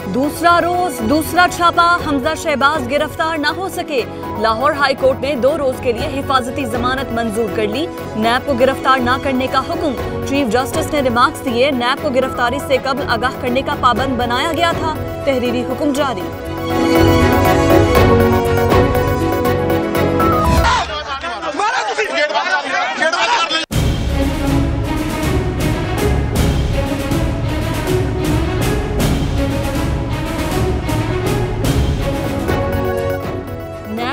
दूसरा रोज दूसरा छापा, हमजा शहबाज गिरफ्तार न हो सके। लाहौर हाई कोर्ट ने 2 रोज के लिए हिफाजती जमानत मंजूर कर ली। नैब को गिरफ्तार न करने का हुक्म। चीफ जस्टिस ने रिमार्क्स दिए, नैब को गिरफ्तारी से कबल आगाह करने का पाबंद बनाया गया था। तहरीरी हुक्म जारी।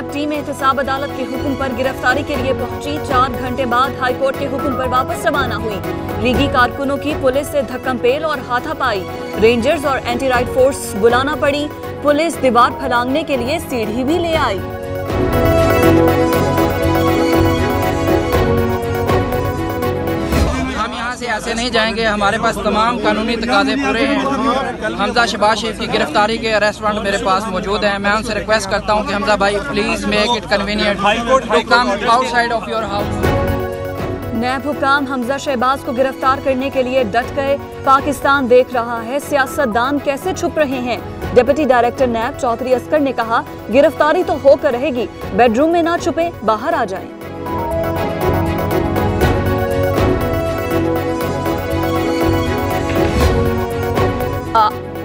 टीम एहतसाब अदालत के हुक्म पर गिरफ्तारी के लिए पहुंची। 4 घंटे बाद हाईकोर्ट के हुक्म पर वापस रवाना हुई। लीगी कारकुनों की पुलिस से धक्कमपेल और हाथापाई। रेंजर्स और एंटी राइट फोर्स बुलाना पड़ी। पुलिस दीवार फलांगने के लिए सीढ़ी भी ले आई। ऐसे नहीं जाएंगे, हमारे पास तमाम कानूनी तकाजे पूरे हैं। हमजा शहबाज शरीफ की गिरफ्तारी के अरेस्ट वारंट मेरे पास मौजूद है। मैं उनसे रिक्वेस्ट करता हूं कि हमजा भाई please make it convenient to come outside of your house. नैब हुकाम हमजा शहबाज को गिरफ्तार करने के लिए डट गए। पाकिस्तान देख रहा है सियासतदान कैसे छुप रहे हैं। डिप्टी डायरेक्टर नैब चौधरी असकर ने कहा, गिरफ्तारी तो होकर रहेगी, बेडरूम में ना छुपे, बाहर आ जाएं।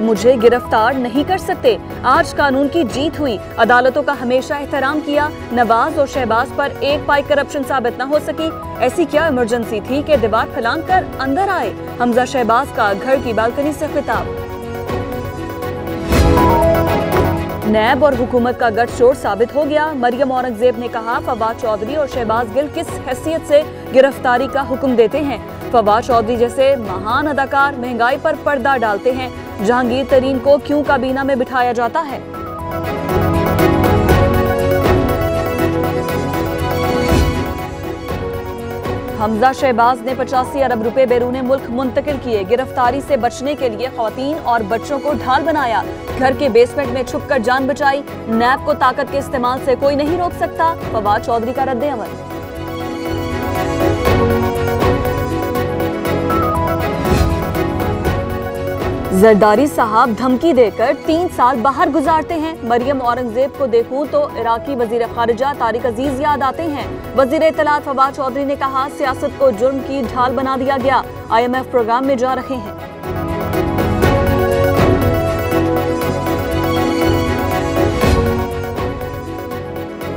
मुझे गिरफ्तार नहीं कर सकते। आज कानून की जीत हुई। अदालतों का हमेशा एहतराम किया। नवाज और शहबाज पर एक पाई करप्शन साबित न हो सकी। ऐसी क्या इमरजेंसी थी कि दीवार फलांग कर अंदर आए। हमजा शहबाज का घर की बालकनी से खिताब। नैब और हुकूमत का गठजोड़ साबित हो गया। मरियम औरंगजेब ने कहा, फवाद चौधरी और शहबाज गिल किस हैसियत से गिरफ्तारी का हुक्म देते हैं। फवाद चौधरी जैसे महान अदाकार महंगाई पर पर्दा डालते हैं। जहांगीर तरीन को क्यों काबीना में बिठाया जाता है। हमजा शहबाज ने 85 अरब रुपए बैरूने मुल्क मुंतकिल किए। गिरफ्तारी से बचने के लिए खवातीन और बच्चों को ढाल बनाया। घर के बेसमेंट में छुपकर जान बचाई। नैब को ताकत के इस्तेमाल से कोई नहीं रोक सकता। फवाद चौधरी का रद्द अमल। जरदारी साहब धमकी देकर 3 साल बाहर गुजारते हैं। मरियम औरंगजेब को देखूं तो इराकी वजीर खारिजा तारिक अजीज याद आते हैं। वजीर इत्तलात फवाद चौधरी ने कहा, सियासत को जुर्म की ढाल बना दिया गया। IMF प्रोग्राम में जा रहे हैं।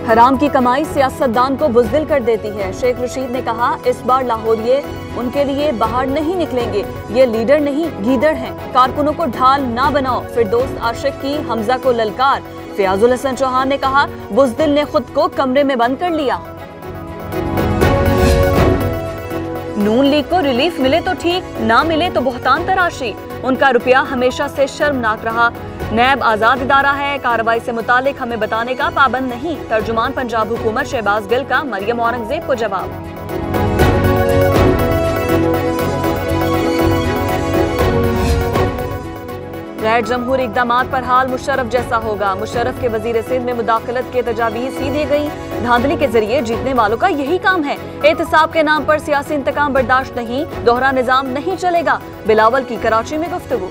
हराम की कमाई सियासतदान को बुज़दिल कर देती है। शेख रशीद ने कहा, इस बार लाहौरिये उनके लिए बाहर नहीं निकलेंगे। ये लीडर नहीं गीदड़ हैं। कारकुनों को ढाल ना बनाओ। फिरदौस आशिक की हमजा को ललकार। फयाजुल हसन चौहान ने कहा, बुज़दिल ने खुद को कमरे में बंद कर लिया। नून लीग को रिलीफ मिले तो ठीक, ना मिले तो बहुतान तराशी। उनका रुपया हमेशा से शर्मनाक रहा। नैब आजाद इदारा है, कार्रवाई से मुतालिक हमें बताने का पाबंद नहीं। तर्जुमान पंजाब हुकूमत शहबाज गिल का मरियम औरंगजेब को जवाब। गैर जमहूरी इक़दामात पर हाल मुशर्रफ जैसा होगा। मुशर्रफ के वजीर सिंध में मुदाखलत के तजावीज़ सीधी गई। धांधली के जरिए जीतने वालों का यही काम है। एहतसाब के नाम पर सियासी इंतकाम बर्दाश्त नहीं। दोहरा निजाम नहीं चलेगा। बिलावल की कराची में गुफ्तगू।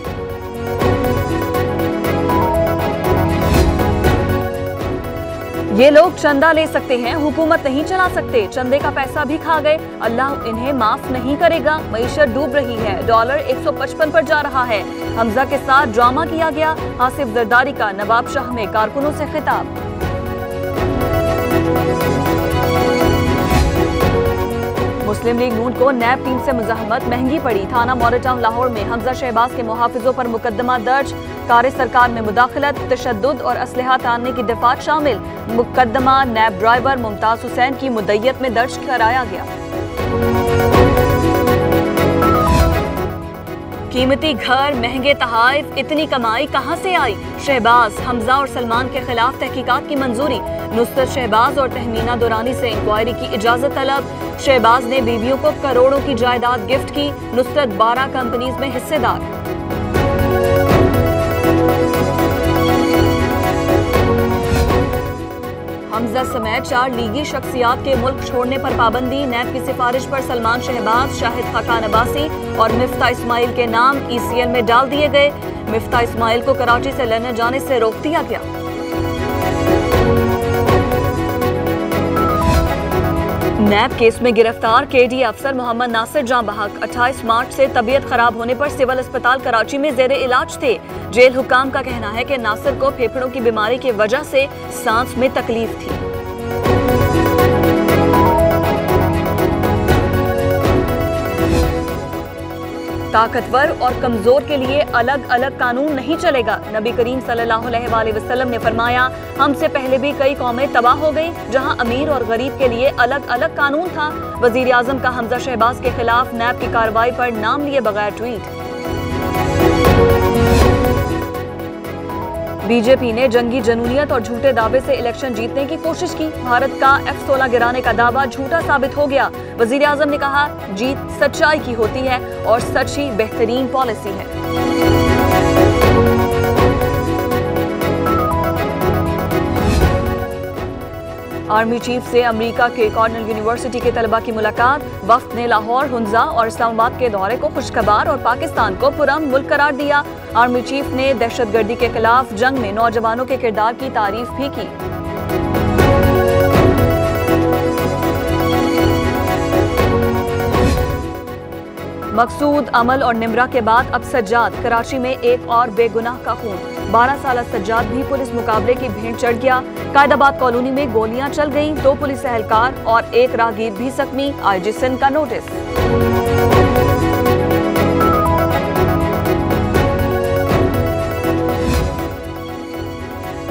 ये लोग चंदा ले सकते हैं, हुकूमत नहीं चला सकते। चंदे का पैसा भी खा गए, अल्लाह इन्हें माफ नहीं करेगा। मईशत डूब रही है, डॉलर 155 पर जा रहा है। हमजा के साथ ड्रामा किया गया। आसिफ जरदारी का नवाब शाह में कारकुनों से खिताब। मुस्लिम लीग नून को नैब टीम से मुज़ाहमत महंगी पड़ी। थाना मॉडल लाहौर में हमजा शहबाज के मुहाफिजों पर मुकदमा दर्ज। कार सरकार में मुदाखलत, तशद्दुद और असलहा तानने की दफात शामिल। मुकदमा नैब ड्राइवर मुमताज हुसैन की मुद्दयत में दर्ज कराया गया। कीमती घर, महंगे तहाइफ, इतनी कमाई कहां से आई। शहबाज, हमजा और सलमान के खिलाफ तहकीकात की मंजूरी। नुसरत शहबाज और तहमीना दुरानी से इंक्वायरी की इजाजत तलब। शहबाज ने बीवियों को करोड़ों की जायदाद गिफ्ट की। नुसरत 12 कंपनीज में हिस्सेदार। हमजा समेत 4 लीगी शख्सियात के मुल्क छोड़ने पर पाबंदी। नैब की सिफारिश पर सलमान शहबाज, शाहिद खाकान अब्बासी और मिफ्ता इस्माइल के नाम ECL में डाल दिए गए। मिफ्ता इस्माइल को कराची से लंदन जाने से रोक दिया गया। नैब केस में गिरफ्तार केडी अफसर मोहम्मद नासिर जां बहक 28 मार्च से तबीयत खराब होने पर सिविल अस्पताल कराची में जेरे इलाज थे। जेल हुकाम का कहना है कि नासिर को फेफड़ों की बीमारी की वजह से सांस में तकलीफ थी। ताकतवर और कमजोर के लिए अलग अलग कानून नहीं चलेगा। नबी करीम सल्लल्लाहु अलैहि वसल्लम ने फरमाया, हमसे पहले भी कई कौमें तबाह हो गई जहां अमीर और गरीब के लिए अलग अलग कानून था। वजीर आजम का हमजा शहबाज के खिलाफ नैब की कार्रवाई पर नाम लिए बगैर ट्वीट। बीजेपी ने जंगी जनूनियत और झूठे दावे से इलेक्शन जीतने की कोशिश की। भारत का F-16 गिराने का दावा झूठा साबित हो गया। वजीर आजम ने कहा, जीत सच्चाई की होती है और सच ही बेहतरीन पॉलिसी है। आर्मी चीफ से अमेरिका के कॉर्नेल यूनिवर्सिटी के तलबा की मुलाकात। वफ्द ने लाहौर, हुंजा और इस्लामाबाद के दौरे को खुशखबर और पाकिस्तान को पुरअमन मुल्क करार दिया। आर्मी चीफ ने दहशतगर्दी के खिलाफ जंग में नौजवानों के किरदार की तारीफ भी की। मकसूद, अमल और निमरा के बाद अब सज्जाद। कराची में एक और बेगुनाह का खून। 12 साल सज्जाद भी पुलिस मुकाबले की भेंट चढ़ गया। कायदाबाद कॉलोनी में गोलियां चल गईं। 2 पुलिस एहलकार और एक राहगीर भी जख्मी। आईजी सिंध का नोटिस।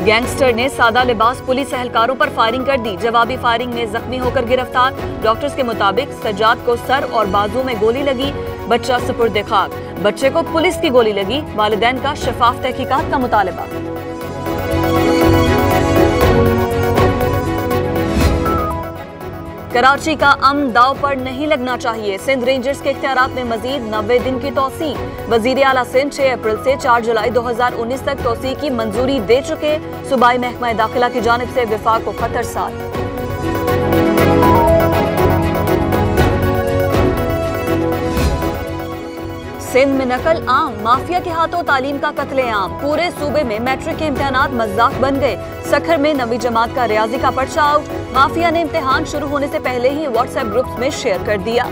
गैंगस्टर ने सादा लिबास पुलिस एहलकारों पर फायरिंग कर दी। जवाबी फायरिंग में जख्मी होकर गिरफ्तार। डॉक्टर्स के मुताबिक सज्जाद को सर और बाजू में गोली लगी। बच्चा सुपुर्द खाक। बच्चे को पुलिस की गोली लगी। वालिदैन का शफाफ तहकीकात का मुतालबा। कराची का अमन दाव पर नहीं लगना चाहिए। सिंध रेंजर्स के इख्तियारात में मजीद 90 दिन की तौसी। वजीर आला सिंध 6 अप्रैल से 4 जुलाई 2019 तक तौसी की मंजूरी दे चुके। सूबाई महकमा दाखिला की जानिब से विफाक को खतर साल। सिंध में नकल आम। माफिया के हाथों तालीम का कत्लेआम। पूरे सूबे में मैट्रिक के इम्तिहानात मजाक बन गए। सखर में 9वीं जमात का रियाजी का पर्चा आउट। माफिया ने इम्तिहान शुरू होने से पहले ही व्हाट्सएप ग्रुप्स में शेयर कर दिया।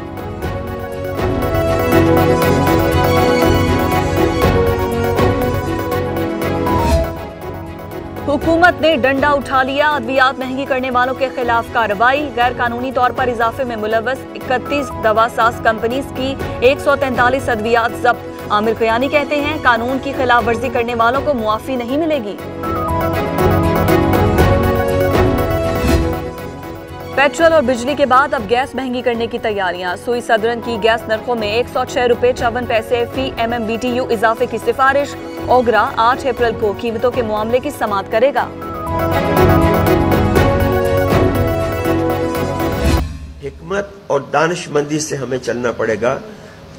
हुकूमत ने डंडा उठा लिया। अद्वियात महंगी करने वालों के खिलाफ कार्रवाई। गैर कानूनी तौर पर इजाफे में मुलव्वस 31 दवासाज कंपनीज की 143 अद्वियात जब्त। आमिर खयानी कहते हैं, कानून की खिलाफ वर्जी करने वालों को मुआफी नहीं मिलेगी। पेट्रोल और बिजली के बाद अब गैस महंगी करने की तैयारियां। सुई सदरन की गैस नरखों में 106 रुपए 54 पैसे फी MMBTU इजाफे की सिफारिश। ओगरा 8 अप्रैल को कीमतों के मामले की समाअत करेगा। हिकमत और दानिशमंदी से हमें चलना पड़ेगा।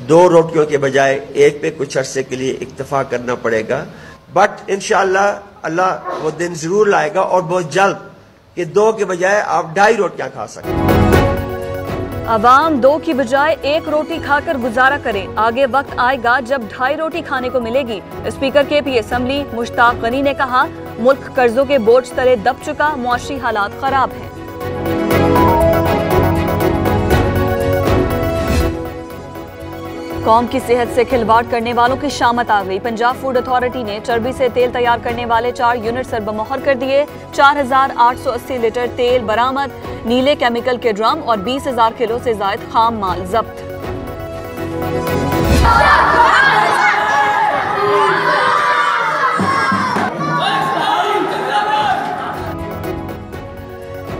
2 रोटियों के बजाय एक पे कुछ अरसे के लिए इक्तफा करना पड़ेगा। बट इंशाअल्लाह अल्लाह वो दिन जरूर लाएगा और बहुत जल्द कि 2 के बजाय आप 2.5 रोटियां खा सकें। अवाम 2 की बजाय 1 रोटी खाकर गुजारा करें। आगे वक्त आएगा जब 2.5 रोटी खाने को मिलेगी। Speaker KP assembly Mushtaq Ghani ने कहा, मुल्क कर्जों के बोझ तले दब चुका। मुआशी हालात खराब हैं। कौम की सेहत से खिलवाड़ करने वालों की शामत आ गई। पंजाब फूड अथॉरिटी ने चर्बी से तेल तैयार करने वाले 4 यूनिट सरबमोहर कर दिए। 4880 लीटर तेल बरामद। नीले केमिकल के ड्रम और 20,000 किलो से ज्यादा खाम माल जब्त।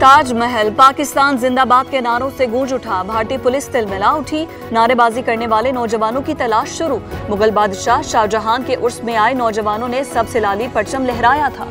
ताजमहल पाकिस्तान जिंदाबाद के नारों से गूंज उठा। भारतीय पुलिस तिलमिला उठी। नारेबाजी करने वाले नौजवानों की तलाश शुरू। मुगल बादशाह शाहजहां के उर्स में आए नौजवानों ने सबसे लाली परचम लहराया था।